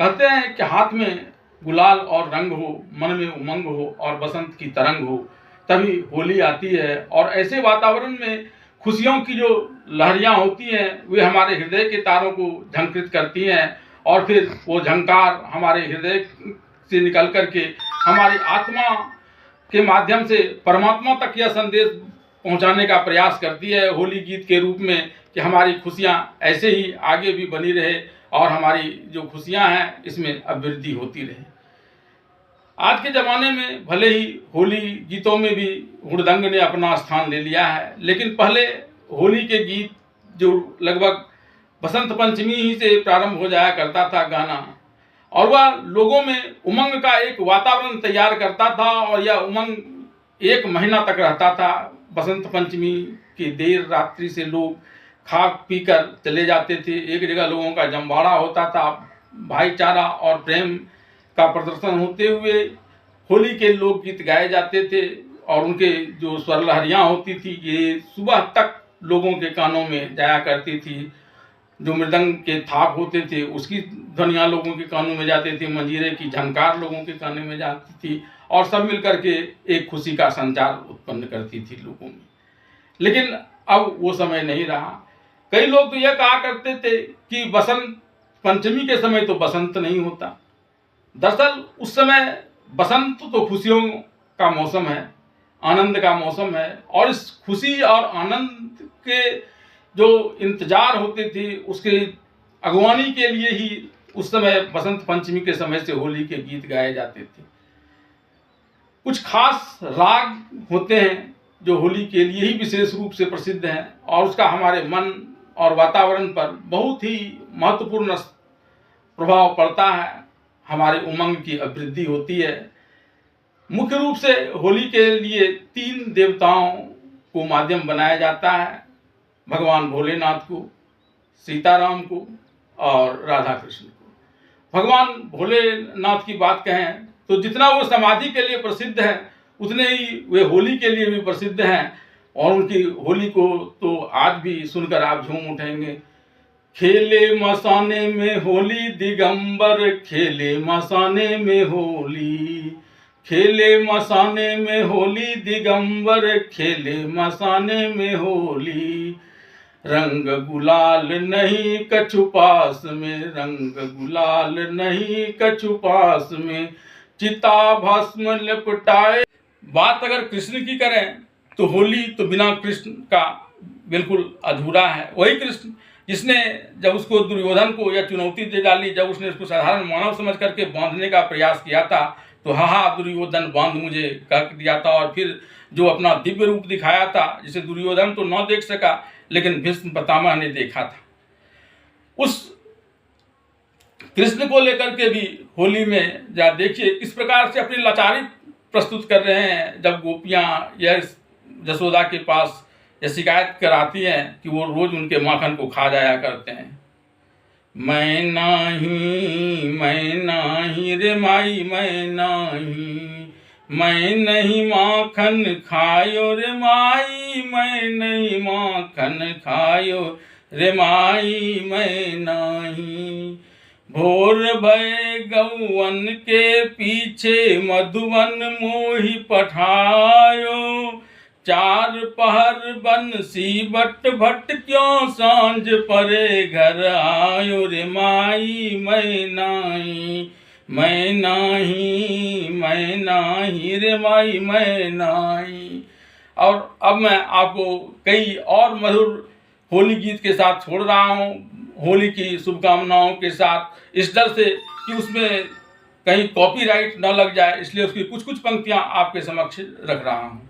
कहते हैं कि हाथ में गुलाल और रंग हो, मन में उमंग हो और बसंत की तरंग हो, तभी होली आती है। और ऐसे वातावरण में खुशियों की जो लहरियाँ होती हैं वे हमारे हृदय के तारों को झंकृत करती हैं और फिर वो झंकार हमारे हृदय से निकल करके हमारी आत्मा के माध्यम से परमात्मा तक यह संदेश पहुंचाने का प्रयास करती है होली गीत के रूप में कि हमारी खुशियां ऐसे ही आगे भी बनी रहे और हमारी जो खुशियां हैं इसमें अभिवृद्धि होती रहे। आज के ज़माने में भले ही होली गीतों में भी हुड़दंग ने अपना स्थान ले लिया है, लेकिन पहले होली के गीत जो लगभग बसंत पंचमी ही से प्रारंभ हो जाया करता था गाना, और वह लोगों में उमंग का एक वातावरण तैयार करता था और यह उमंग 1 महीना तक रहता था। बसंत पंचमी की देर रात्रि से लोग खा पी कर चले जाते थे, एक जगह लोगों का जमवाड़ा होता था, भाईचारा और प्रेम का प्रदर्शन होते हुए होली के लोकगीत गाए जाते थे और उनके जो स्वर लहरियाँ होती थी ये सुबह तक लोगों के कानों में जाया करती थी। जो मृदंग के थाप होते थे उसकी ध्वनियाँ लोगों के कानों में जाते थे, मंजीरे की झंकार लोगों के कानों में जाती थी और सब मिलकर के एक खुशी का संचार उत्पन्न करती थी लोगों में। लेकिन अब वो समय नहीं रहा। कई लोग तो यह कहा करते थे कि बसंत पंचमी के समय तो बसंत नहीं होता। दरअसल उस समय बसंत तो खुशियों का मौसम है, आनंद का मौसम है और इस खुशी और आनंद के जो इंतजार होते थे उसके अगवानी के लिए ही उस समय बसंत पंचमी के समय से होली के गीत गाए जाते थे। कुछ खास राग होते हैं जो होली के लिए ही विशेष रूप से प्रसिद्ध हैं और उसका हमारे मन और वातावरण पर बहुत ही महत्वपूर्ण प्रभाव पड़ता है, हमारे उमंग की अभिवृद्धि होती है। मुख्य रूप से होली के लिए 3 देवताओं को माध्यम बनाया जाता है, भगवान भोलेनाथ को, सीताराम को और राधा कृष्ण को। भगवान भोलेनाथ की बात कहें तो जितना वो समाधि के लिए प्रसिद्ध है उतने ही वे होली के लिए भी प्रसिद्ध हैं और उनकी होली को तो आज भी सुनकर आप झूम उठेंगे। खेले मसाने में होली दिगंबर, खेले मसाने में होली, खेले मसाने में होली दिगंबर, खेले मसाने में होली। रंग गुलाल नहीं कछु पास में, रंग गुलाल नहीं कछु पास में, चिता भस्म लिपटाए। बात अगर कृष्ण की करें तो होली तो बिना कृष्ण का बिल्कुल अधूरा है। वही कृष्ण जिसने जब उसको दुर्योधन को यह चुनौती दे डाली, जब उसने उसको साधारण मानव समझ करके बांधने का प्रयास किया था तो हा दुर्योधन बांध मुझे कह दिया था और फिर जो अपना दिव्य रूप दिखाया था जिसे दुर्योधन तो न देख सका लेकिन भीष्म पितामह ने देखा था। उस कृष्ण को लेकर के भी होली में जा देखिए किस प्रकार से अपनी लाचारी प्रस्तुत कर रहे हैं। जब गोपियाँ यह यशोदा के पास यह शिकायत कराती हैं कि वो रोज उनके माखन को खा जाया करते हैं। मैं नहीं रे माई मैं नहीं माखन खायो रे माई, मैं नहीं माखन खायो रे माई, मैं नहीं। भोर भय गौवन के पीछे मधुवन मोहि पठायो, 4 पहर बंसी बट भट क्यों सांझ परे घर आयो रे माई, मैं नाही रे माई, मैं नाही। और अब मैं आपको कई और मधुर होली गीत के साथ छोड़ रहा हूँ, होली की शुभकामनाओं के साथ, इस डर से कि उसमें कहीं कॉपीराइट न लग जाए, इसलिए उसकी कुछ पंक्तियाँ आपके समक्ष रख रहा हूँ।